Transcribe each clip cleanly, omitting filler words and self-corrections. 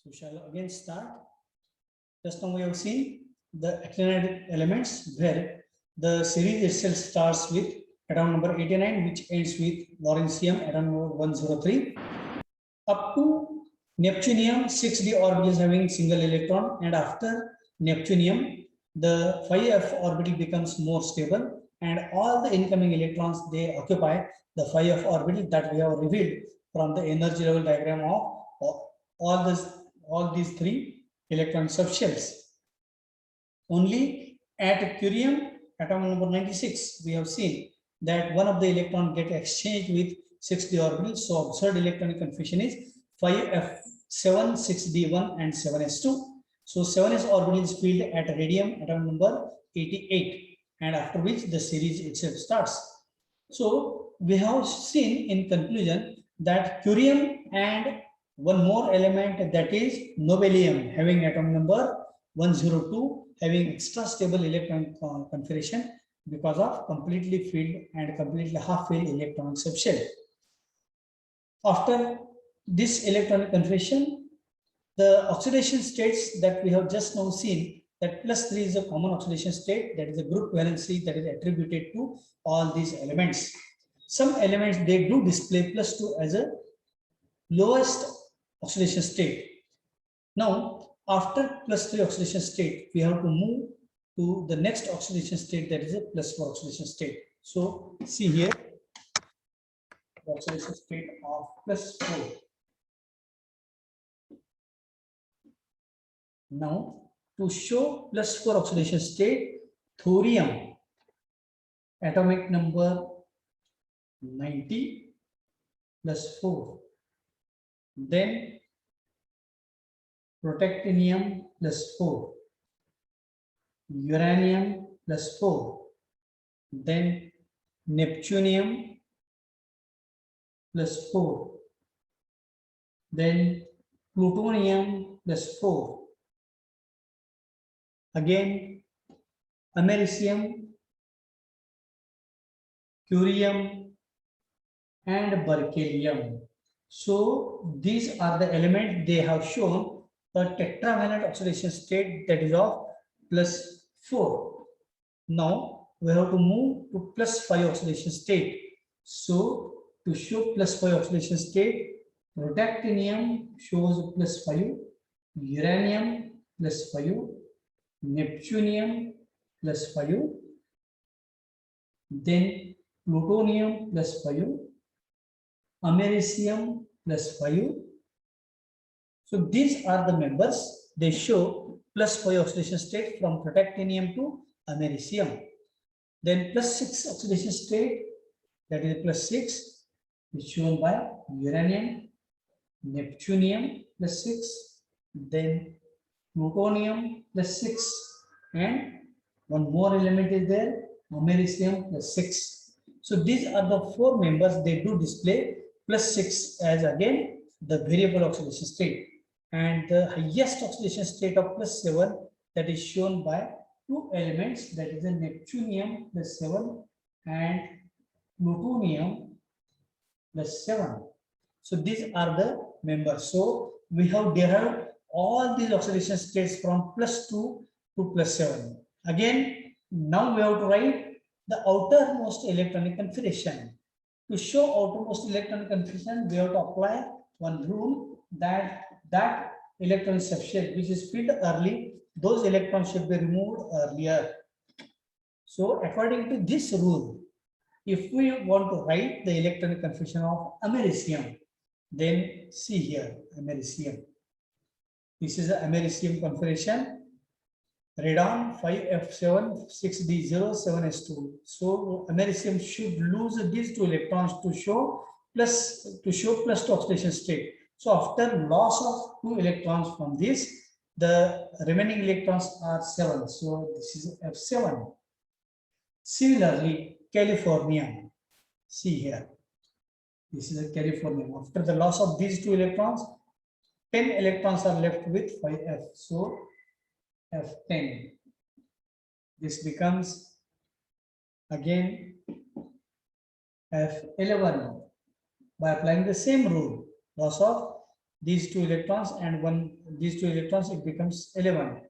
So shall again start. Just now we have seen the actinide elements where the series itself starts with atom number 89, which ends with lawrencium atom number 103, up to neptunium 6d orbitals having single electron, and after neptunium the 5f orbital becomes more stable, and all the incoming electrons they occupy the 5f orbital that we have revealed from the energy level diagram of all these three electron subshells. Only at curium atom number 96 we have seen that one of the electron get exchanged with 6d orbital. So observed electronic configuration is 5f7, 6d1 and 7s2. So 7s orbital is filled at radium atom number 88, and after which the series itself starts. So we have seen in conclusion that curium and one more element, that is nobelium, having atom number 102, having extra stable electron configuration because of completely filled and completely half-filled electron subshell. After this electronic configuration, the oxidation states that we have just now seen, that +3 is a common oxidation state, that is a group valency that is attributed to all these elements. Some elements they do display +2 as a lowest oxidation state. Now, after +3 oxidation state, we have to move to the next oxidation state, that is a +4 oxidation state. So, see here, the oxidation state of +4. Now, to show +4 oxidation state, thorium, atomic number 90 +4. Then protactinium +4, uranium +4, then neptunium +4, then plutonium +4, again americium, curium and berkelium. So these are the elements they have shown a tetravalent oxidation state, that is of +4. Now we have to move to +5 oxidation state. So to show +5 oxidation state, protactinium shows +5, uranium +5, neptunium +5, then plutonium +5, americium +5. So these are the members. They show +5 oxidation state from protactinium to americium. Then +6 oxidation state, that is +6, is shown by uranium, neptunium +6, then plutonium +6, and one more element is there, americium +6. So these are the four members. They do display +6 as again the variable oxidation state, and the highest oxidation state of +7, that is shown by two elements, that is a neptunium +7 and plutonium +7. So these are the members. So we have derived all these oxidation states from +2 to +7. Again, now we have to write the outermost electronic configuration. To show outermost electronic configuration, we have to apply one rule, that electron subshell which is filled early, those electrons should be removed earlier. So according to this rule, if we want to write the electronic configuration of americium, then see here, americium. This is the americium configuration. Radon 5f7, 6d0, 7s2. So americium should lose these two electrons to show +2 oxidation state. So after loss of 2 electrons from this, the remaining electrons are 7. So this is f7. Similarly, californium. See here. This is a californium. After the loss of these 2 electrons, 10 electrons are left with 5f. So f10. This becomes again f11 by applying the same rule. Loss of these two electrons and these two electrons, it becomes 11.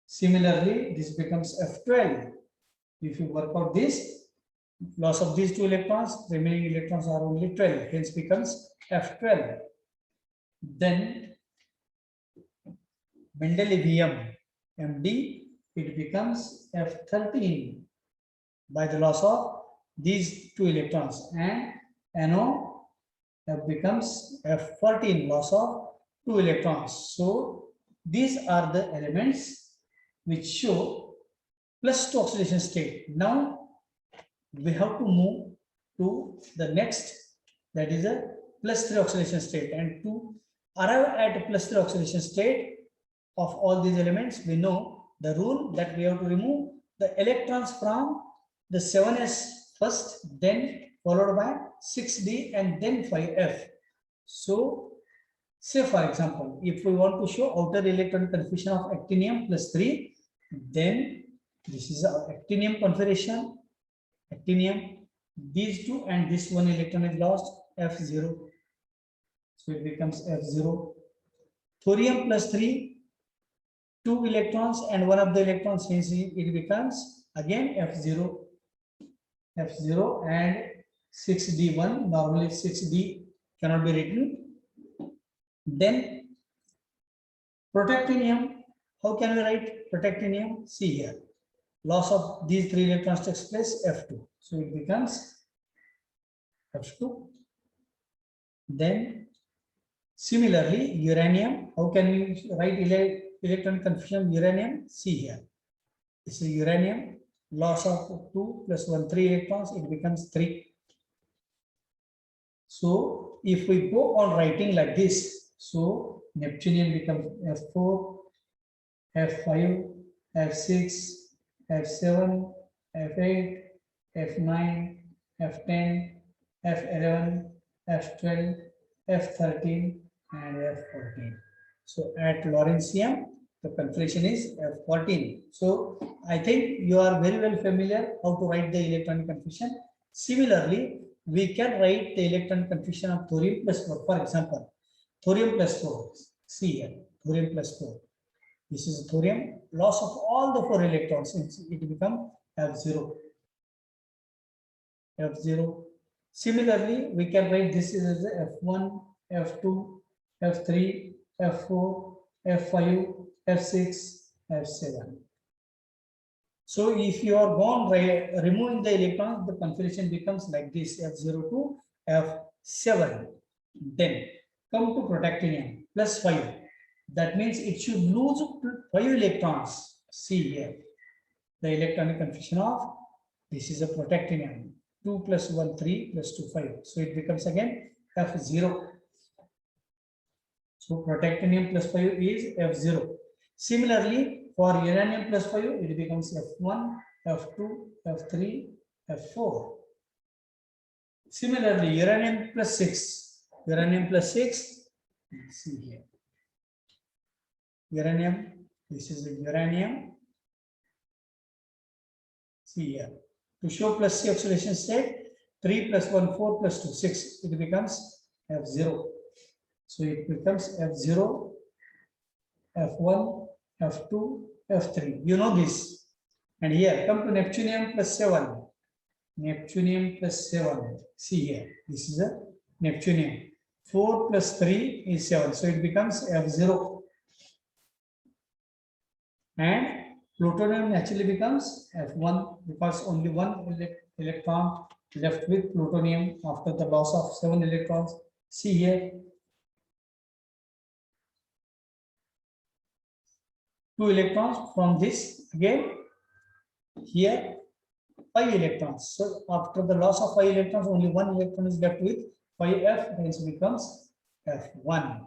Similarly, this becomes F12. If you work out this, loss of these two electrons, remaining electrons are only 12, hence becomes F12. Then Mendelevium, MD, it becomes F13 by the loss of these two electrons, and NO becomes F14, loss of two electrons. So these are the elements which show +2 oxidation state. Now we have to move to the next, that is a +3 oxidation state. And to arrive at +3 oxidation state of all these elements, we know the rule that we have to remove the electrons from the 7s first, then followed by 6d and then 5f. So say for example, if we want to show outer electron confusion of actinium +3, then this is our actinium configuration, actinium, these two and this one electron is lost, F0. So it becomes F0. Thorium +3, 2 electrons and one of the electrons, hence it becomes again F0. F0 and 6d1, normally 6d cannot be written. Then protactinium, how can we write protactinium? See here, loss of these 3 electrons takes place, F2. So it becomes F2. Then similarly, uranium, how can we write electron confusion of uranium? See here, this is uranium, loss of 2 + 1, 3 electrons, it becomes 3. So if we go on writing like this, so neptunium becomes F4, F5, F6, F7, F8, F9, F10, F11, F12, F13, and F14. So at lawrencium, the configuration is F14. So I think you are very well familiar how to write the electronic confusion. Similarly, we can write the electron confusion of thorium +4. For example, thorium +4. See here, thorium +4. This is thorium, loss of all the 4 electrons, it becomes F0. F0. Similarly, we can write this is F1, F2, F3, F4, F5, F6, F7. So if you are gone removing the electrons, the configuration becomes like this, F0 to F7. Then come to protactinium +5. That means it should lose 5 electrons. See here, the electronic confusion of this is a protactinium. 2 + 1, 3 + 2, 5. So it becomes again F0. So protactinium +5 is F0. Similarly, for uranium +5, it becomes F1, F2, F3, F4. Similarly, uranium +6. Uranium +6. See here. Uranium. This is a uranium. See here. To show +C oxidation state, 3 + 1, 4 + 2, 6. It becomes F0. So it becomes F0, F1, F2, F3. You know this. And here, come to neptunium +7. Neptunium +7. See here, this is a neptunium. 4 + 3 is 7. So it becomes F0. And plutonium naturally becomes F1 because only one electron left with plutonium after the loss of 7 electrons. See here, 2 electrons from this, again here 5 electrons. So after the loss of 5 electrons, only 1 electron is left with 5f, hence becomes F1.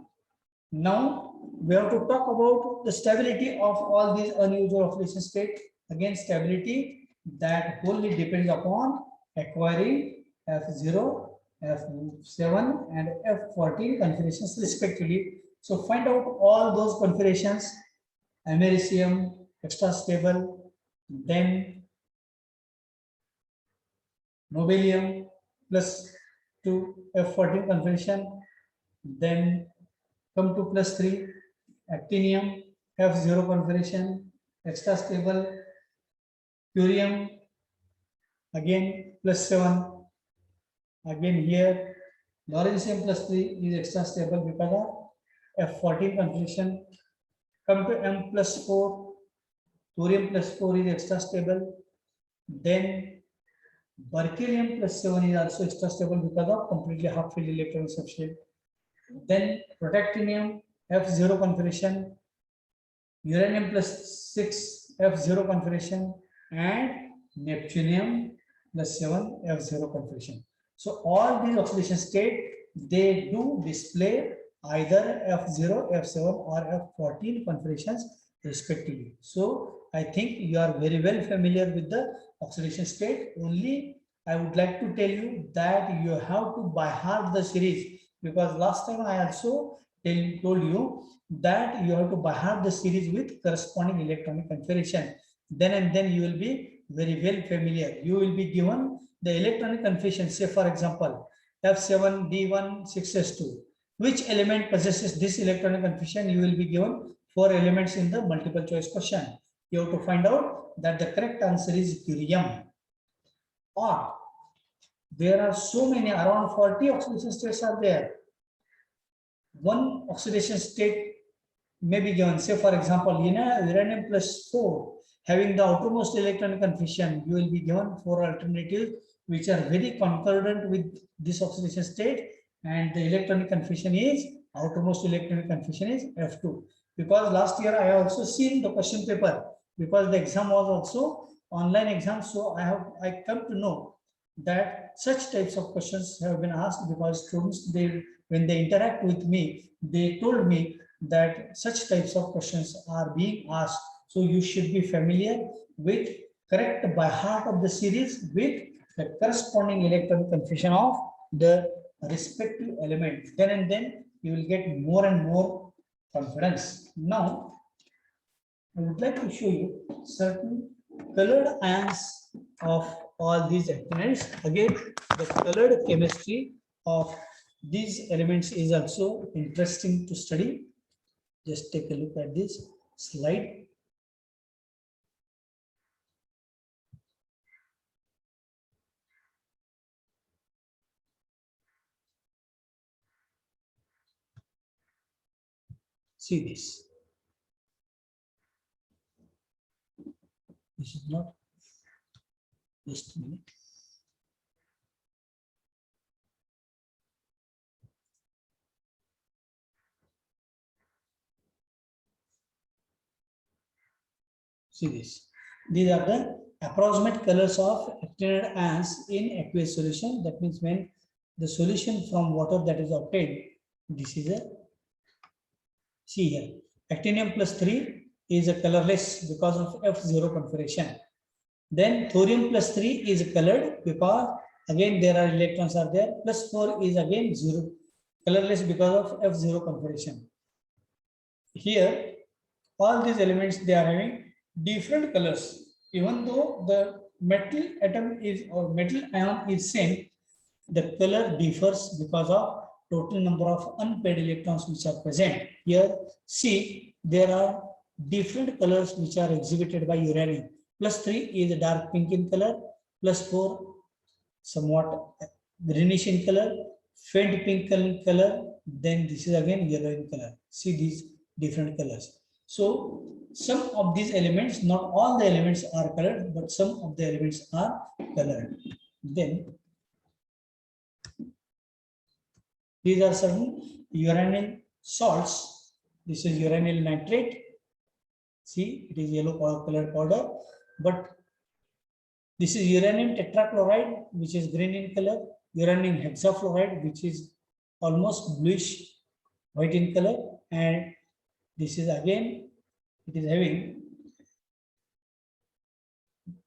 Now we have to talk about the stability of all these unusual oxidation state. Again, stability that wholly depends upon acquiring F0, F7 and F14 configurations respectively. So find out all those configurations: americium, extra stable, then nobelium +2 F14 configuration, then Come to +3, actinium, F0 configuration, extra stable, curium, again +7, again here, lawrencium +3 is extra stable because of F14 configuration. Come to M+4, thorium +4 is extra stable. Then berkelium +7 is also extra stable because of completely half-filled electron substrate. Then protactinium F0 configuration, uranium +6 F0 configuration, and neptunium +7 F0 configuration. So all these oxidation state, they do display either F0, F7 or F14 configurations respectively. So I think you are very well familiar with the oxidation state. Only I would like to tell you that you have to by heart the series, because last time I also told you that you have to by heart the series with corresponding electronic configuration. Then and then you will be very well familiar. You will be given the electronic configuration. Say for example, F7D1 6s2. Which element possesses this electronic configuration? You will be given 4 elements in the multiple choice question. You have to find out that the correct answer is curium. Or there are so many, around 40 oxidation states are there. One oxidation state may be given. Say for example, uranium +4 having the outermost electronic configuration, you will be given 4 alternatives which are very concordant with this oxidation state, and the electronic configuration is outermost electronic configuration is F2. Because last year I have also seen the question paper, because the exam was also online exam, so I come to know that such types of questions have been asked, because students, when they interact with me, they told me that such types of questions are being asked. So you should be familiar with correct by heart of the series with the corresponding electronic configuration of the respective element. Then and then you will get more and more confidence. Now, I would like to show you certain colored ions of all these elements. Again, the colored chemistry of these elements is also interesting to study. Just take a look at this slide. See this. This is not, just a minute. See this. These are the approximate colors of actinium ions in aqueous solution. That means when the solution from water that is obtained, this is a, see here, actinium +3 is a colorless because of F0 configuration. Then thorium +3 is colored because again there are electrons are there. +4 is again 0, colorless because of F0 configuration. Here, all these elements, they are having different colors. Even though the metal atom is or metal ion is same, the color differs because of total number of unpaired electrons which are present. Here, see, there are different colors which are exhibited by uranium. +3 is a dark pink in color, +4 somewhat greenish in color, faint pink color, then this is again yellow in color. See these different colors. So some of these elements, not all the elements are colored, but some of the elements are colored. Then these are certain uranyl salts. This is uranyl nitrate. See, it is yellow colored powder, but this is uranium tetrachloride, which is green in color, uranium hexafluoride, which is almost bluish white in color, and this is again, it is having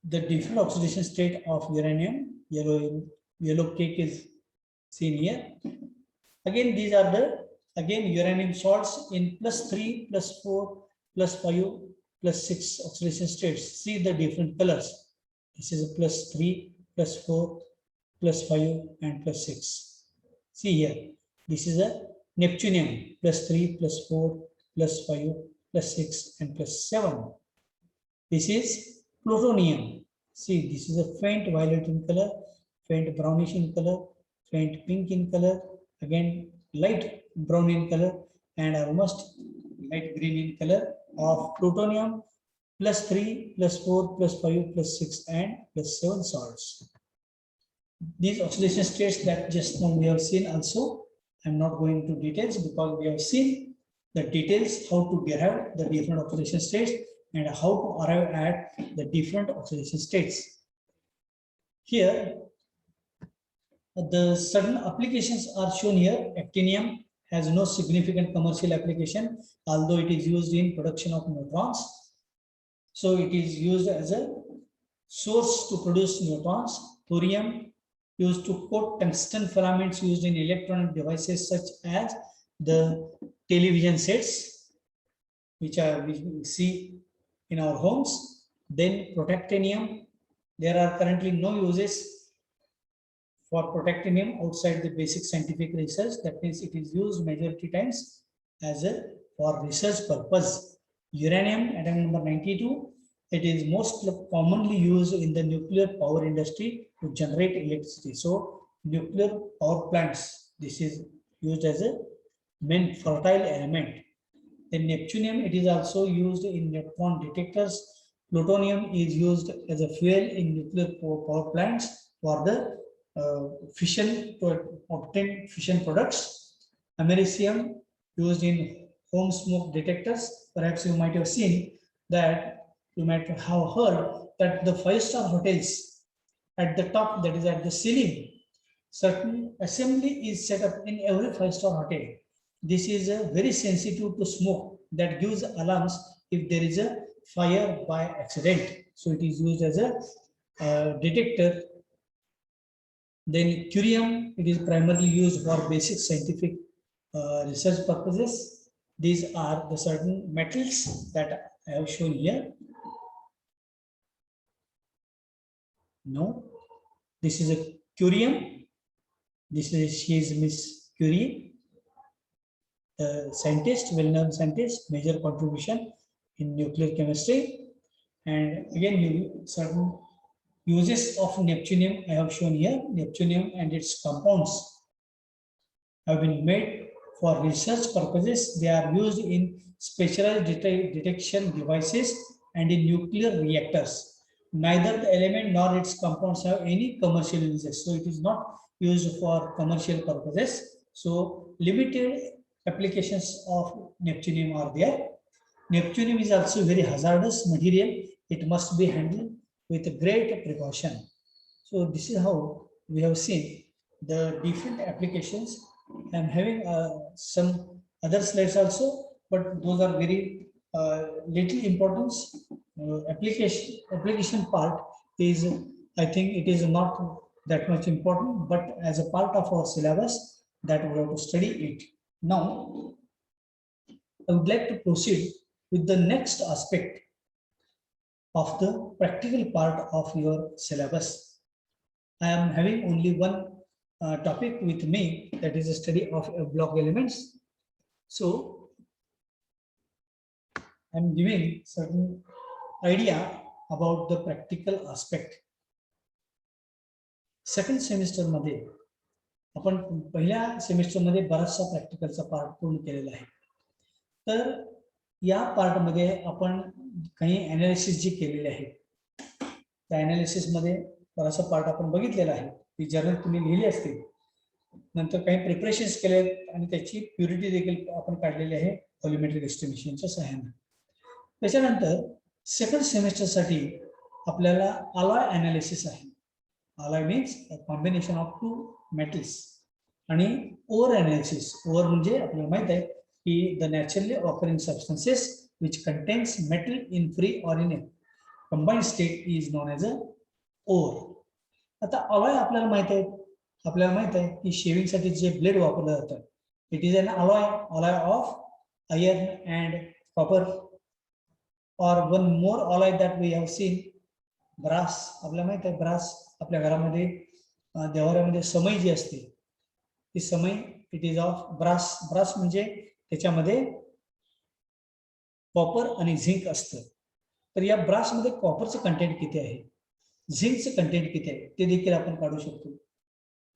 the different oxidation state of uranium. Yellow cake is seen here. Again, these are the uranium salts in +3, +4, +5, +6 oxidation states. See the different colors. This is a +3, +4, +5, and +6. See here, this is a neptunium +3 +4 +5 +6 and +7. This is plutonium. See, this is a faint violet in color, faint brownish in color, faint pink in color, again light brown in color, and almost light green in color of plutonium +3 +4 +5 +6 and +7 salts. These oxidation states that just now we have seen also, I'm not going into details because we have seen the details how to derive the different oxidation states and how to arrive at the different oxidation states. Here, the certain applications are shown here. Actinium has no significant commercial application, although it is used in production of neutrons. So it is used as a source to produce neutrons. Thorium used to coat tungsten filaments used in electronic devices such as the television sets, which we see in our homes. Then protactinium, there are currently no uses for protactinium outside the basic scientific research. That means it is used majority times as a for research purpose. Uranium, atom number 92, it is most commonly used in the nuclear power industry to generate electricity. So nuclear power plants, this is used as a main fertile element. Then neptunium, it is also used in neutron detectors. Plutonium is used as a fuel in nuclear power plants for the fission to obtain fission products. Americium used in home smoke detectors. Perhaps you might have seen that, you might have heard that the 5-star hotels at the top, that is at the ceiling, certain assembly is set up in every 5-star hotel. This is very sensitive to smoke that gives alarms if there is a fire by accident. So it is used as a detector. Then curium, it is primarily used for basic scientific research purposes. These are the certain metals that I have shown here. No, this is a curium. This is, she is Miss Curie, scientist, well-known scientist, major contribution in nuclear chemistry. And again, certain uses of neptunium I have shown here. Neptunium and its compounds have been made for research purposes. They are used in specialized detection devices and in nuclear reactors. Neither the element nor its compounds have any commercial uses. So it is not used for commercial purposes. So limited applications of neptunium are there. Neptunium is also very hazardous material. It must be handled with great precaution. So this is how we have seen the different applications. I am having some other slides also, but those are very little importance. Application part is, I think it is not that much important, but as a part of our syllabus that we have to study it. Now, I would like to proceed with the next aspect of the practical part of your syllabus. I am having only one topic with me, that is a study of block elements. So I am giving certain idea about the practical aspect. Second semester मध्ये आपण पहिल्या semester मध्ये बराचसा प्रॅक्टिकलचा part पूर्ण केलेला आहे. तर या पार्ट मध्ये आपण काही एनालिसिस जी केलेली आहे, त्या एनालिसिस मध्ये बराचसा पार्ट आपण बघितलेला आहे. ती जर्नल तुम्ही लिहिली असतील. नंतर काही प्रिपरेशन्स केले आणि त्याची प्युरिटी देखील आपण काढलेली आहे व्हॉल्यूमेट्रिक एस्टिमेशनच्या सहाय्याने. त्याच्यानंतर सेकंड सेमिस्टर साठी आपल्याला अलॉय एनालिसिस आहे. Alloy means a combination of two metals. आणि ओर एनालिसिस. ओर म्हणजे आपल्याला माहित आहे की the naturally occurring substances which contains metal in free or in combined state is known as a ore. आता अलॉय आपल्याला माहित आहे की शेविंग साठी जे ब्लेड वापरलं जातं, it is an alloy of iron and copper. Or one more alloy that we have seen, brass. आपल्याला माहित आहे ब्रास आपल्या घरामध्ये देवाऱ्यामध्ये समई जी असते, ती समई it is of brass. Brass म्हणजे त्याच्यामध्ये कॉपर आणि झिंक असतं. तर या ब्रासमध्ये कॉपरचं कंटेंट किती आहे, झिंकचं कंटेंट किती आहे ते देखील आपण काढू शकतो.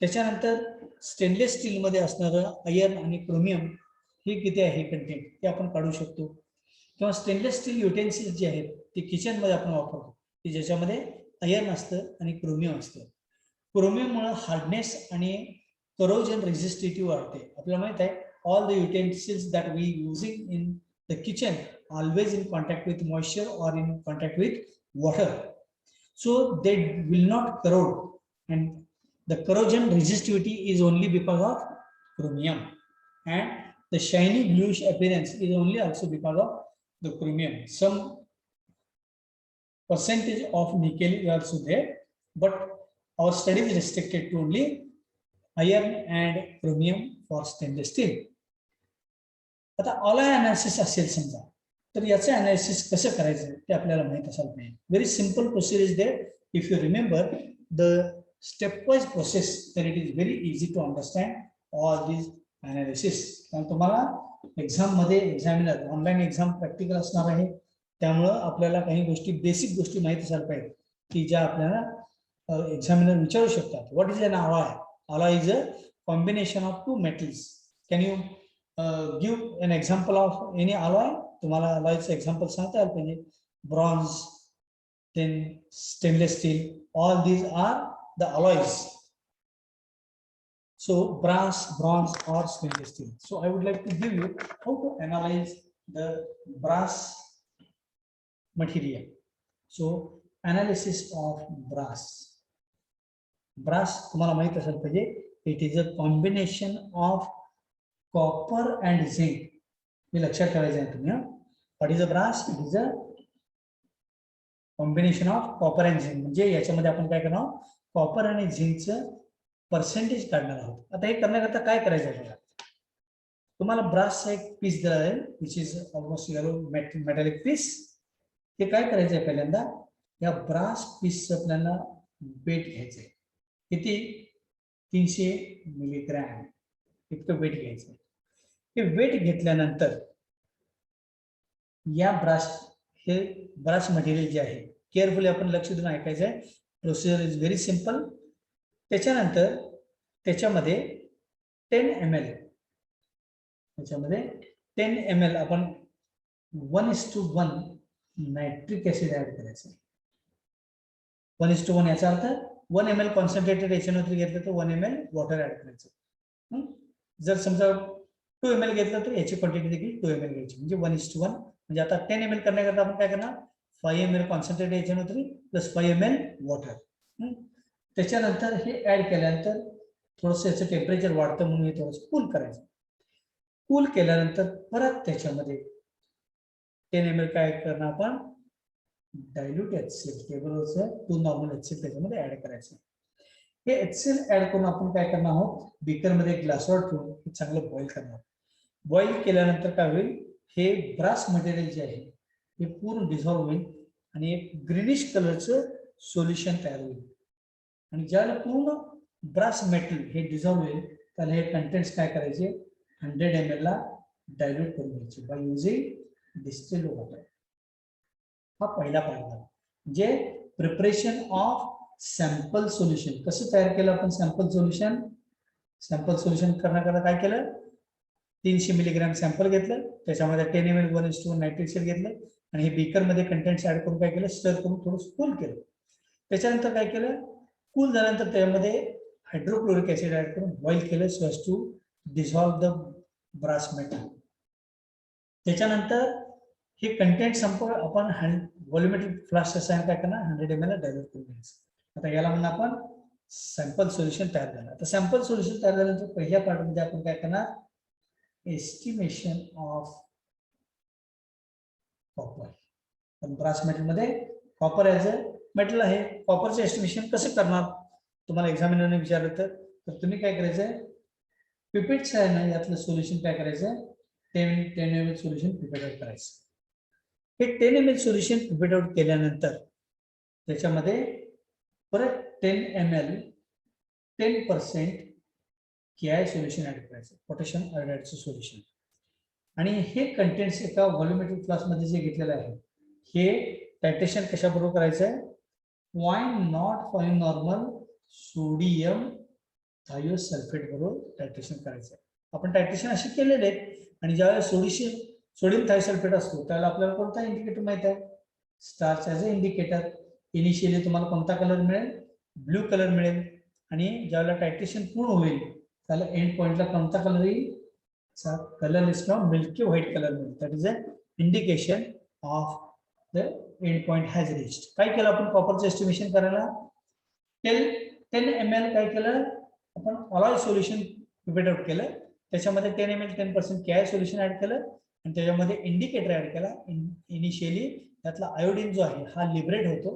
त्याच्यानंतर स्टेनलेस स्टीलमध्ये असणारं आयर्न आणि क्रोमियम हे किती आहे हे कंटेंट ते आपण काढू शकतो. किंवा स्टेनलेस स्टील युटेन्सिल्स जे आहेत ते किचनमध्ये आपण वापरतो की ज्याच्यामध्ये आयर्न असतं आणि क्रोमियम असतं. क्रोमियममुळे हार्डनेस आणि करोजन रेझिस्टिव्हिटी वाढते. आपल्याला माहित आहे all the utensils that we using in the kitchen always in contact with moisture or in contact with water, so they will not corrode, and the corrosion resistivity is only because of chromium, and the shiny bluish appearance is only also because of the chromium. Some percentage of nickel is also there, but our study is restricted to only iron and chromium for stainless steel. आता alloy analysis असेल समजा, तर याचं analysis कसं करायचं ते आपल्याला माहित असायला पाहिजे. Very simple process is there. If you remember the step wise process, तर it is very easy to understand all this analysis. कारण तुम्हाला एक्झाम मध्ये एक्झामिनर ऑनलाईन एक्झाम प्रॅक्टिकल असणार आहे, त्यामुळं आपल्याला काही गोष्टी बेसिक गोष्टी माहित असायला पाहिजे की ज्या आपल्याला एक्झामिनर विचारू शकतात. What is an alloy? Alloy is a combination of two metals. Can you give an example of any alloy? तुम्हाला अलॉयचं एक्झाम्पल सांगता आलं पाहिजे. Bronze, then stainless steel, all these are the alloys. So brass, bronze or stainless steel. So I would like to give you how to analyze the brass material. So analysis of brass. Brass तुम्हाला माहित असेल पाहिजे, it is a combination of copper and zinc. हे लक्षात ठेवायचं आहे तुम्ही. What is a brass? It is a combination of copper and zinc. म्हणजे याच्यामध्ये आपण काय करणार, कॉपर आणि झिंकचं पर्सेंटेज काढणार आहोत. आता हे करण्याकरता काय करायचं आहे बघा. तुम्हाला ब्रासचा एक पीस दिला आहे which is almost yellow metallic piece. हे काय करायचं आहे, पहिल्यांदा या ब्रास पीसचं आपल्याला वेट घ्यायचं आहे. किती? 300 मिलीग्रॅम इतकं वेट घ्यायचं आहे. हे वेट घेतल्यानंतर या ब्रास, हे ब्रास मटेरियल जे आहे केअरफुली आपण लक्ष देऊन ऐकायचं आहे. Procedure is very simple. त्याच्यानंतर त्याच्यामध्ये 10 ml, त्याच्यामध्ये 10 ml आपण 1:1 नायट्रिक ऍसिड ऍड करायचं. 1:1 याचा अर्थ 1 ml कॉन्सन्ट्रेटेड HNO3 घेतलं तर 1 ml वॉटर ऍड करायचं. जर समजा 2 ml घेतलं तर याची क्वांटिटी देखील 2 ml घ्यायची, म्हणजे 1:1. म्हणजे आता 10 ml करण्याकरता आपण काय करणार, 5 ml concentrated HNO3 plus 5 ml water. त्याच्यानंतर हे ऍड केल्यानंतर थोडंसं याचं टेम्परेचर वाढतं म्हणून हे थोडंसं कूल करायचं. कूल केल्यानंतर परत त्याच्यामध्ये 10 ml काय करणार आपण, डायल्यूट HCl टेबलवरचं 2 नॉर्मल HCl त्याच्यामध्ये ऍड करायचं. हे HCl ऍड करून आपण काय करणार आहोत, बीकरमध्ये ग्लासवर ठेवून हे चांगलं बॉईल करणार. बॉईल केल्यानंतर काय होईल, हे ब्रास मटेरियल जे आहे हे पूर्ण डिझॉल्व्ह होईल आणि एक ग्रीनिश कलरचं सोल्युशन तयार होईल. आणि ज्याला पूर्ण ब्रास मेटल हे डिझॉल्व्ह होईल त्याला हे कंटेंट्स काय करायचे, 100 ml ला डायल्यूट करून घ्यायचे बाय युजिंग डिस्टिल्ड वॉटर. हा पहिला पार्ट झाला. म्हणजे प्रिपरेशन ऑफ सॅम्पल सोल्युशन. कसं तयार केलं आपण सॅम्पल सोल्युशन? सॅम्पल सोल्युशन करण्याकरता काय केलं, 300 मिलीग्रॅम सॅम्पल घेतलं, त्याच्यामध्ये 10 ml 1:1 नायट्रिक ऍसिड घेतलं आणि हे बीकरमध्ये कंटेंट्स ऍड करून काय केलं, स्टर करून थोडं कूल केलं. त्याच्यानंतर काय केलं, कूल झाल्यानंतर त्यामध्ये हायड्रोक्लोरिक ऍसिड ऍड करून बॉईल केलं so as to dissolve the brass metal. त्याच्यानंतर हे कंटेंट संपवलं आपण व्हॉल्युमेट्रिक फ्लास्क साइन काय करणार, 100 ml डायल्यूट करून घ्यायचं. आता याला म्हणून आपण सॅम्पल सोल्युशन तयार झालं. आता सॅम्पल सोल्युशन तयार झाल्यानंतर पहिल्या पार्टमध्ये आपण काय करणार, एस्टिमेशन ऑफ कॉपर. पण ब्रास मेटल मध्ये कॉपर ऍज अ मेटल आहे, कॉपरचं एस्टिमेशन कसं करणार तुम्हाला एक्झामिनरने विचारलं तर तुम्ही काय करायचं, पिपेट्स आहे ना यातलं सोल्युशन काय करायचं, 10 ml सोल्युशन पिपेट आउट करायचं. हे 10 ml सोल्युशन पिपेट आउट केल्यानंतर त्याच्यामध्ये परत 10 ml 10% KI सोल्युशन ऍड करायचं, पोटॅशियम आयोडाइडचं सोल्युशन. आणि हे कंटेंट्स एका व्हॉल्युमेट्रिक फ्लास्कमध्ये जे घेतलेलं आहे हे टायट्रेशन कशाबरोबर करायचं आहे, 0.05 नॉर्मल सोडियम थायोसल्फेट बरोबर टायट्रेशन करायचं आहे. आपण टायट्रेशन असे केलेले आहेत आणि ज्यावेळेस सोडियम थायोसल्फेट असतो त्यावेळेला आपल्याला कोणता इंडिकेटर माहित आहे, starch as a indicator. Initially तुम्हाला कोणता कलर मिळेल, ब्ल्यू कलर मिळेल. आणि ज्यावेळेला टायट्रेशन पूर्ण होईल त्याला एंड पॉइंटला कोणता कलर येईल, colour is from milky white colour मिळेल. That is a indication of the end point has reached. काय केलं आपण कॉपरचं एस्टिमेशन करायला, 10 ml काय केलं आपण ऑलॉय सोल्युशन प्रिपेअर आउट केलं, त्याच्यामध्ये 10 ml 10% KI सोल्युशन ऍड केलं आणि त्याच्यामध्ये इंडिकेटर ऍड केला. इनिशियली त्यातला आयोडीन जो आहे हा लिबरेट होतो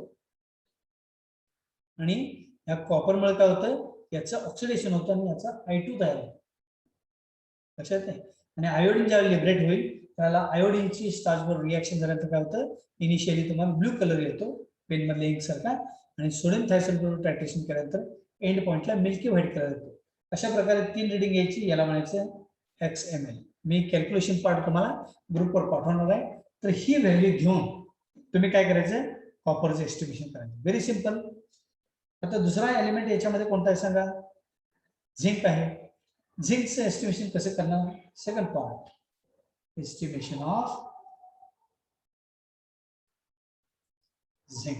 आणि या कॉपरमुळे काय होतं, याचं ऑक्सिडेशन होतं आणि याचा I2 तयार होतो. लक्षात आहे. आणि आयोडीन ज्यावेळी लिबरेट होईल त्याला आयोडीनची स्टार्च बरोबर रिएक्शन झाल्यानंतर काय होतं, इनिशियली तुम्हाला ब्ल्यू कलर येतो पेन मधल्या इंक सारखा आणि सोडियम थायसल्फेट बरोबर टायट्रेशन केल्यानंतर एंड पॉइंटला मिल्की व्हाईट कलर येतो. अशा प्रकारे 3 रीडिंग घ्यायची, याला म्हणायचं XML. मी कॅल्क्युलेशन पार्ट तुम्हाला ग्रुपवर पाठवणार आहे. तर ही व्हॅल्यू घेऊन तुम्ही काय करायचं, कॉपरचं एस्टिमेशन करायचं. Very simple. आता दुसरा एलिमेंट याच्यामध्ये कोणता आहे सांगा, झिंक आहे. झिंकचं एस्टिमेशन कसं करणार, second part, estimation of zinc.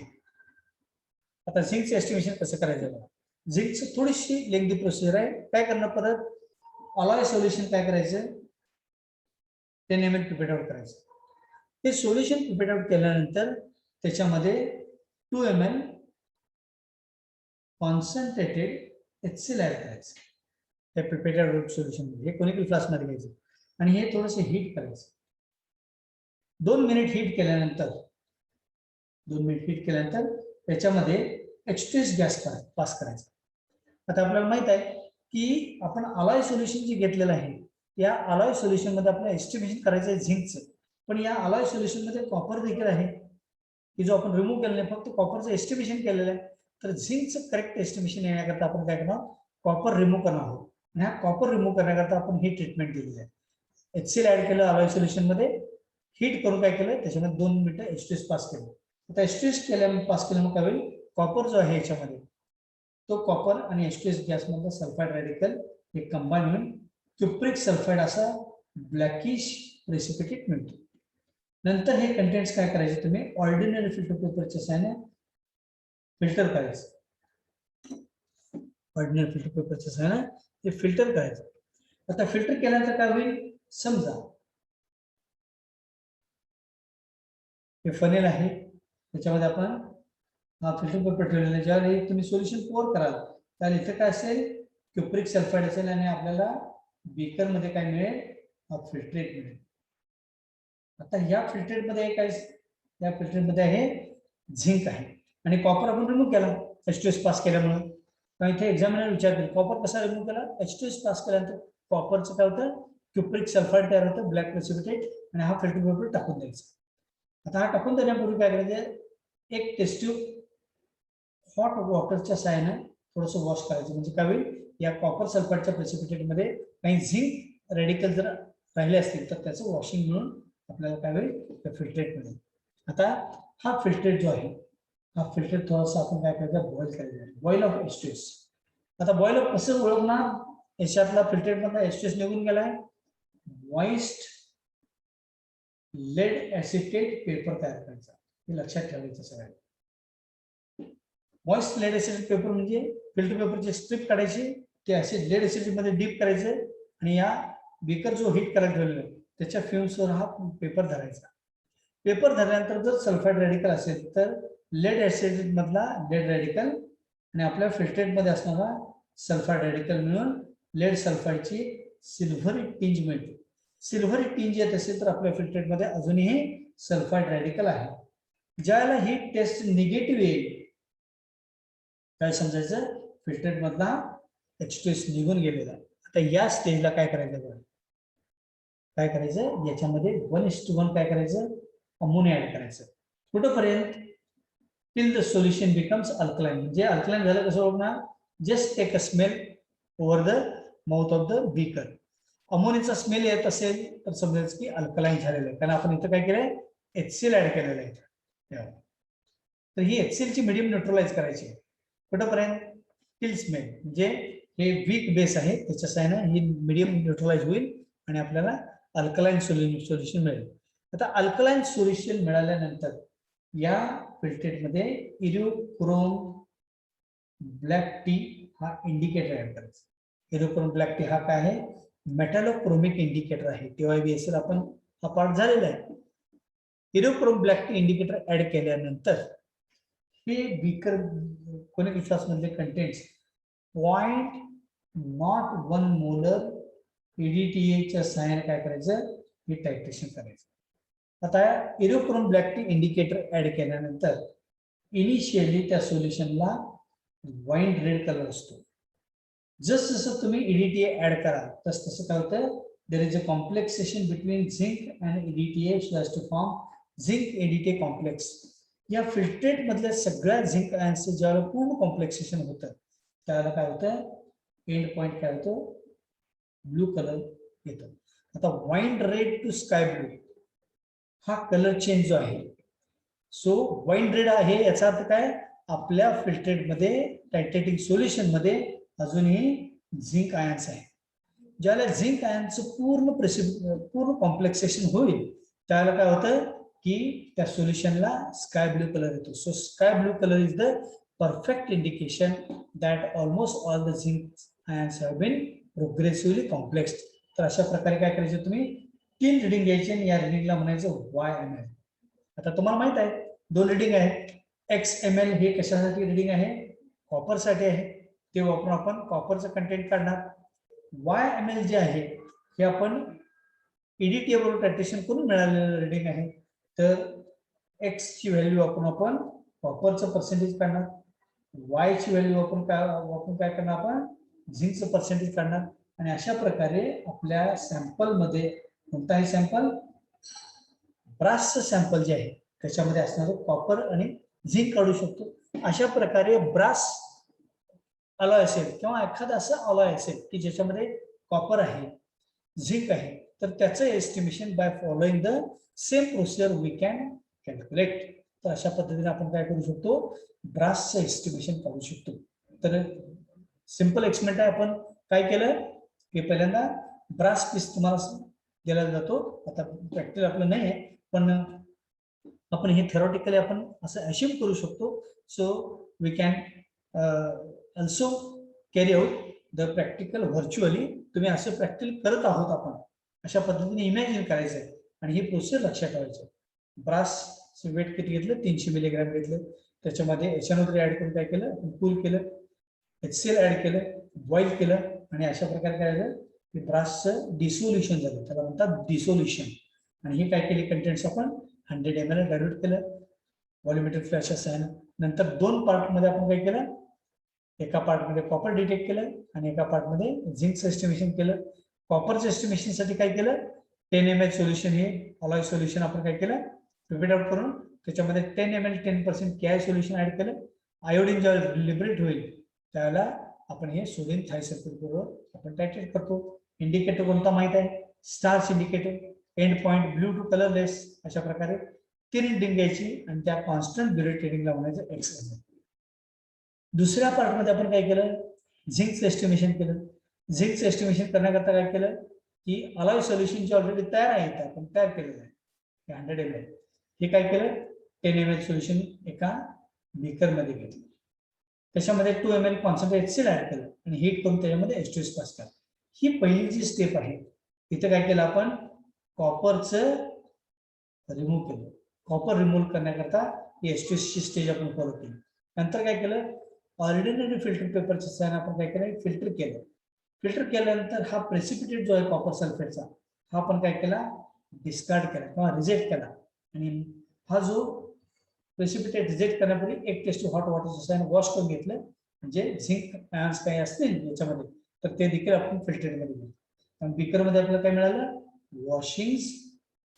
आता झिंकचं एस्टिमेशन कसं करायचं, झिंकची थोडीशी लेंथी प्रोसिजर आहे. काय करणार, परत ऑलॉय सोल्युशन काय करायचं, 10 ml प्रिपेअर आउट करायचं. ते सोल्युशन प्रिपेअर आउट केल्यानंतर त्याच्यामध्ये 2 ml कॉन्सन्ट्रेटेड HCl ऍड करायचं त्या प्रिपेअर आउट सोल्युशन मध्ये. हे कोनिकल फ्लास्क मध्ये घ्यायचं आणि हे थोडंसं हीट करायचं. 2 मिनिट हीट केल्यानंतर त्याच्यामध्ये H2S गॅस पास करायचा. आता आपल्याला माहित आहे की आपण अलॉय सोल्युशन जे घेतलेलं आहे या अलॉय सोल्युशन मध्ये आपल्याला एस्टिमेशन करायचं आहे झिंकचं. पण या अलॉय सोल्युशन मध्ये कॉपर देखील आहे की जो आपण रिमूव्ह केलेलं आहे, फक्त कॉपरचं एस्टिमेशन केलेलं आहे. तर झिंकचं करेक्ट एस्टिमेशन येण्याकरता आपण काय करणार, कॉपर रिमूव्ह करणार आहोत. आणि हा कॉपर रिमूव्ह करण्याकरता आपण ही ट्रीटमेंट दिलेली आहे. HCl ऍड केलं अलॉय सोल्युशन मध्ये, हीट करून काय केलं त्याच्यामध्ये 2 मिनिटं H2S पास केलं. आता H2S पास केल्यामुळे काय होईल, कॉपर जो आहे याच्यामध्ये तो कॉपर आणि H2S गॅस मधला सल्फाइड रॅडिकल हे कंबाईन होऊन क्युप्रिक सल्फाइड असा ब्लॅकिश प्रेसिपिटेट मिळतो. नंतर हे कंटेंट्स काय करायचे, तुम्ही ऑर्डिनरी फिल्टर पेपरच्या सहाय्याने फिल्टर करायचं. ऑर्डिनरी फिल्टर पेपरच्या सहाय्याने ते फिल्टर करायचं. आता फिल्टर केल्यानंतर काय होईल, समजा हे फनेल आहे, त्याच्यामध्ये आपण हा फिल्टर पेपर ठेवलेला आहे. ज्यावेळी तुम्ही सोल्युशन पोर कराल त्यावेळी इथे काय असेल, क्युप्रिक सल्फाइड असेल आणि आपल्याला बीकर मध्ये काय मिळेल, हा फिल्ट्रेट मिळेल. आता या फिल्ट्रेट मध्ये काय, या फिल्ट्रेट मध्ये आहे झिंक आहे आणि कॉपर आपण रिमूव्ह केला H2S पास केल्यामुळे. कारण इथे एक्झामिनर विचारतील कॉपर कसा रिमूव्ह केला, H2S पास केल्यानंतर कॉपरचं काय होतं, क्युप्रिक सल्फाइड तयार होतं ब्लॅक प्रेसिपिटेट आणि हा फिल्टर पेपर टाकून द्यायचा. आता हा टाकून देण्यापूर्वी काय करायचं, एक टेस्ट ट्यूब हॉट वॉटरच्या सहाय्याने थोडंसं वॉश करायचं. म्हणजे काय होईल, या कॉपर सल्फाइडच्या प्रेसिपिटेटमध्ये काही झिंक रेडिकल जर राहिले असतील तर त्याचं वॉशिंग म्हणून आपल्याला काय होईल, फिल्ट्रेट मिळेल. आता हा फिल्ट्रेट जो आहे हा फिल्ट्रेट थोडासा आपण काय करायचं, बॉईल करायचं, बॉईल ऑफ H2S. आता बॉईल ऑफ कसं ओळखणार, याच्यातला फिल्ट्रेट मधला H2S निघून गेलाय, मॉइस्ट लेड ऍसिटेट पेपर तयार करायचा. हे लक्षात ठेवायचं सगळ्यांनी. मॉइस्ट लेड ऍसिटेट पेपर म्हणजे फिल्टर पेपरची स्ट्रिप काढायची, ते असे लेड ऍसिड मध्ये डीप करायचे आणि या बेकर जो हीट करायला ठेवलेला आहे त्याच्या फ्युम्सवर हा पेपर धरायचा. पेपर धरल्यानंतर जर सल्फाइड रेडिकल असेल तर लेड ऍसिड मधला लेड रेडिकल आणि आपल्या फिल्ट्रेट मध्ये असणारा सल्फाइड रेडिकल मिळून लेड सल्फाइडची सिल्व्हरी टिंज मिळते. सिल्व्हरी टिंज येत असेल तर आपल्या फिल्ट्रेट मध्ये अजूनही सल्फाइड रेडिकल आहे. ज्याला ही टेस्ट निगेटिव्ह येईल काय समजायचं, फिल्ट्रेट मधला H2S निघून गेलेला. आता या स्टेजला काय करायचं बघा, काय करायचं, याच्यामध्ये 1:1 काय करायचं, अमोनिया ऍड करायचं. कुठपर्यंत, till the solution becomes alkaline. म्हणजे अल्कलाइन झालं कसं ओळखणार, just take a smell over the mouth of the beaker. अमोनियाचा स्मेल येत असेल तर समजायचं की अल्कलाइन झालेलं आहे, कारण आपण इथं काय केलंय HCl ऍड केलेलं आहे. तर ही HCl ची मिडियम न्यूट्रलाइज करायची आहे कुठंपर्यंत, टिल स्मेल, म्हणजे हे वीक बेस आहे त्याच्या साहाय्याने ही मिडियम न्यूट्रलाइज होईल आणि आपल्याला अल्कलाइन सोल्युशन मिळेल. आता अल्कलाइन सोल्युशन मिळाल्यानंतर या फिल्ट्रेटमध्ये इरिओक्रोम ब्लॅक टी हा इंडिकेटर ऍड करायचा. इरिओक्रोम ब्लॅक टी हा काय आहे, मेटॅलोक्रोमिक इंडिकेटर आहे. TYBSL आपण हा पार्ट झालेला आहे. इरिओक्रोम ब्लॅक टी इंडिकेटर ऍड केल्यानंतर हे बीकर कोणी विश्वास मधले कंटेंट्स 0.01 मोलर EDTA च्या सहाय्याने काय करायचं, हे टायट्रेशन करायचं. आता इरिओक्रोम ब्लॅक टी इंडिकेटर ऍड केल्यानंतर इनिशियली त्या सोल्युशनला वाईन रेड कलर असतो. जस जसं तुम्ही EDTA ऍड कराल तस तसं काय होतं, there is a complexation between zinc and EDTA so as to form zinc EDTA complex. या फिल्ट्रेट मधल्या सगळ्या झिंक आयन्सचं ज्यावेळेला पूर्ण कॉम्प्लेक्सेशन होतं त्यावेळेला काय होतं, एंड पॉइंट काय होतो, ब्लू कलर येतो. आता wine red to sky blue हा कलर चेंज जो आहे, सो वाईन रेड आहे याचा अर्थ काय, आपल्या फिल्ट्रेट मध्ये टायट्रेटिंग सोल्युशन मध्ये अजूनही झिंक आयन्स आहे. ज्यावेळेला झिंक आयन्सचं पूर्ण कॉम्प्लेक्सेशन होईल त्यावेळेला काय होतं की त्या सोल्युशनला स्काय ब्लू कलर येतो. So sky blue colour is the perfect indication that almost all the zinc ions have been progressively complexed. तर अशा प्रकारे काय करायचं, तुम्ही 3 रिडिंग घ्यायचे आणि या रिडिंगला म्हणायचं YML. आता तुम्हाला माहित आहे 2 रिडिंग आहेत. XML हे कशासाठी रिडिंग आहे, कॉपर साठी आहे, ते वापरून आपण कॉपरचं कंटेंट काढणार. YML जे आहे हे आपण EDTA बरोबर टायट्रेशन करून मिळालेलं रिडिंग आहे. तर X ची व्हॅल्यू आपण कॉपरचं पर्सेंटेज काढणार, Y ची व्हॅल्यू वापरून काय करणार, आपण झिंकचं पर्सेंटेज काढणार. आणि अशा प्रकारे आपल्या सॅम्पल मध्ये कोणताही सॅम्पल, ब्रासचं सॅम्पल जे आहे त्याच्यामध्ये असणारे कॉपर आणि झिंक काढू शकतो. अशा प्रकारे ब्रास अलॉय असेल किंवा एखादा असं अलॉय असेल की ज्याच्यामध्ये कॉपर आहे, झिंक आहे, तर त्याचं estimation by following the same procedure we can calculate. तर अशा पद्धतीने आपण काय करू शकतो, ब्रासचं एस्टिमेशन काढू शकतो. तर सिंपल एक्सपेरिमेंट आहे. आपण काय केलं की पहिल्यांदा ब्रास पीस तुम्हाला दिला जातो. आता प्रॅक्टिकल आपलं नाही आहे, पण आपण हे थेरॉटिकली आपण असं अश्युम करू शकतो. So we can also carry out the practical virtually. तुम्ही असं प्रॅक्टिकल करत आहोत आपण अशा पद्धतीने इमॅजिन करायचं आहे आणि ही प्रोसेस लक्षात ठेवायचं. ब्रास वेट किती घेतलं, 300 मिलीग्रॅम घेतलं, त्याच्यामध्ये HNO3 ऍड करून काय केलं, कूल केलं, HCl ऍड केलं, बॉईल केलं आणि अशा प्रकारे काय झालं की ब्रासचं डिसोल्युशन झालं, त्याला म्हणतात डिसोल्युशन. आणि हे काय केले कंटेंट्स आपण 100 ml डायल्यूट केलं व्हॉल्यूमेट्रिक फ्लॅशच्या सहाय्याने. नंतर 2 पार्ट मध्ये आपण काय केलं, एका पार्ट मध्ये कॉपर डिटेक्ट केलं आणि एका पार्ट मध्ये झिंकचं एस्टिमेशन केलं. कॉपरच्या एस्टिमेशन साठी काय केलं, 10 ml सोल्युशन, हे अलॉय सोल्युशन आपण काय केलं, प्रिपेअर आउट करून त्याच्यामध्ये 10 ml 10% KI सोल्युशन ऍड केलं. आयोडीन जेव्हा लिबरेट होईल त्यावेळेला आपण हे सोडियम थायसल्फेट बरोबर आपण टायट्रेट करतो. इंडिकेटर कोणता माहित आहे, starch indicator, end point blue to colourless. अशा प्रकारे 3 रिडिंग घ्यायची आणि त्या कॉन्स्टंट ब्युरेट रिडिंगला म्हणायचं XML. दुसऱ्या पार्ट मध्ये आपण काय केलं, झिंकचं एस्टिमेशन केलं. झिंकचं एस्टिमेशन करण्याकरता काय केलं की अलॉय सोल्युशन जे ऑलरेडी तयार आहे ते आपण तयार केलेलं आहे 100 ml. हे काय केलं, 10 ml सोल्युशन एका बीकर मध्ये घेतलं, त्याच्यामध्ये 2 ml कॉन्सन्ट्रेट HCl ऍड केलं आणि हीट करून त्याच्यामध्ये H2S पास केलं. ही पहिली जी स्टेप आहे, इथे काय केलं आपण, कॉपरचं रिमूव्ह केलं. कॉपर रिमूव्ह करण्याकरता H2S ची स्टेज आपण फॉलो केली. नंतर काय केलं, ऑर्डिनरी फिल्टर पेपरच्या सहाय्याने आपण काय केलं, फिल्टर केलं. फिल्टर केल्यानंतर हा प्रेसिपिटेट जो आहे कॉपर सल्फेटचा, हा आपण काय केला, डिस्कार्ड केला किंवा रिजेक्ट केला. आणि हा जो प्रेसिपिटेट रिजेक्ट करण्यापूर्वी 1 टेस्ट हॉट वॉटरच्या सहाय्याने वॉश करून घेतलं, म्हणजे झिंक आयन्स काही असतील याच्यामध्ये तर ते देखील आपण फिल्टरेटमध्ये घेऊ. आणि बीकरमध्ये आपल्याला काय मिळालं, वॉशिंग्स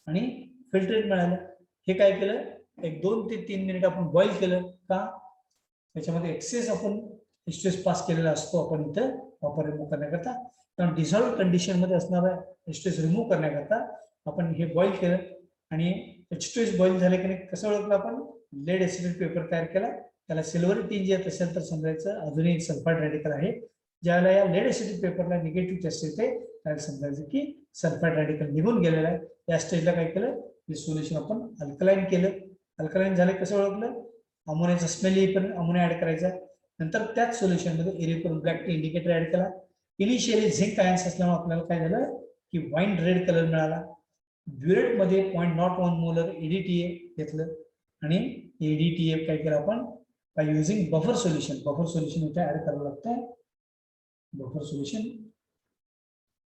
आणि फिल्टरेट मिळालं. हे काय केलं, 1 2 ते 3 मिनिट आपण बॉईल केलं का, त्याच्यामध्ये एक्सेस आपण H2S पास केलेला असतो आपण इथं कॉपर रिमूव्ह करण्याकरता. कारण डिझॉल्व्ह कंडिशन मध्ये असणारा H2S रिमूव्ह करण्याकरता आपण हे बॉईल केलं आणि H2S बॉईल झाले की नाही कसं ओळखलं आपण, लेड एसिडेट पेपर तयार केला, त्याला सिल्वर टिंज येत असेल तर समजायचं अजूनही एक सल्फाइड रेडिकल आहे. ज्यावेळेला या लेड एसिडिक पेपरला निगेटिव्ह चार्ज येते त्याला समजायचं की सल्फाइड रेडिकल निघून गेलेला आहे. या स्टेजला काय केलं, हे सोल्युशन आपण अल्कलाइन केलं. अल्कलाइन झाले कसं ओळखलं, अमोनियाचा स्मेल येईपर्यंत अमोनिया ऍड करायचा. नंतर त्याच सोल्युशन मध्ये इरिकॉन ब्लॅक टी इंडिकेटर ऍड केला. इनिशियली झिंक आयन्स असल्यामुळे आपल्याला काय झालं की वाईन रेड कलर मिळाला. ब्युरेट मध्ये 0.01 मोलर EDTA घेतलं आणि EDTA काय केलं आपण by using buffer solution. Buffer solution इथे ऍड करावं लागतं. Buffer solution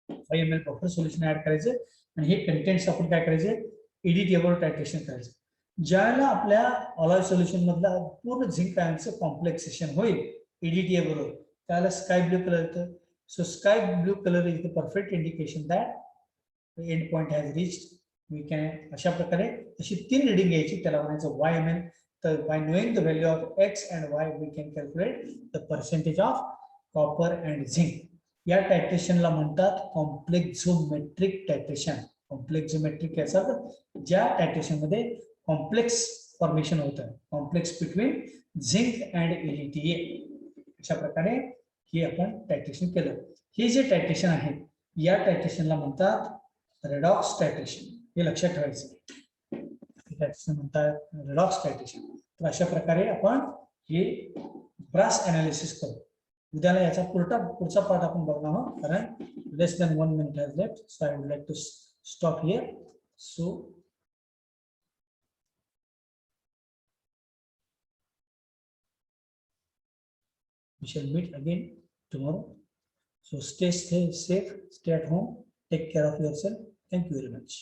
5 ml buffer solution add करायचं आणि हे कंटेंट्स आपण काय करायचे, EDTA वर टायट्रेशन करायचं. ज्याला आपल्या ऑलॉय सोल्युशन मधला पूर्ण झिंक आयनचं कॉम्प्लेक्सेशन होईल EDTA बरोबर, त्याला स्काय ब्लू कलर येतं. So sky blue colour is the perfect indication that end point has reached. We can अशा प्रकारे अशी 3 रिडिंग घ्यायची, त्याला म्हणायचं YMN. तर by knowing the value of X and Y we can calculate the percentage of copper and zinc. या टायट्रेशनला म्हणतात कॉम्प्लेक्झोमेट्रिक टायट्रेशन. कॉम्प्लेक्झोमेट्रिक याचा ज्या टायट्रेशन मध्ये कॉम्प्लेक्स फॉर्मेशन होतं, complex between zinc and EDTA. अशा प्रकारे हे आपण टायट्रेशन केलं. हे जे टायट्रेशन आहे या टायट्रेशनला म्हणतात रेडॉक्स टायट्रेशन. हे लक्षात ठेवायचं, टायट्रेशन म्हणतात रेडॉक्स टायट्रेशन. तर अशा प्रकारे आपण हे ब्रास अनालिसिस करू. उद्याला याचा पुढचा पार्ट आपण बघणार आहोत, कारण less than 1 minute has left, so I would like to stop here. So we shall meet again tomorrow. So stay safe, stay at home, take care of yourself. Thank you very much.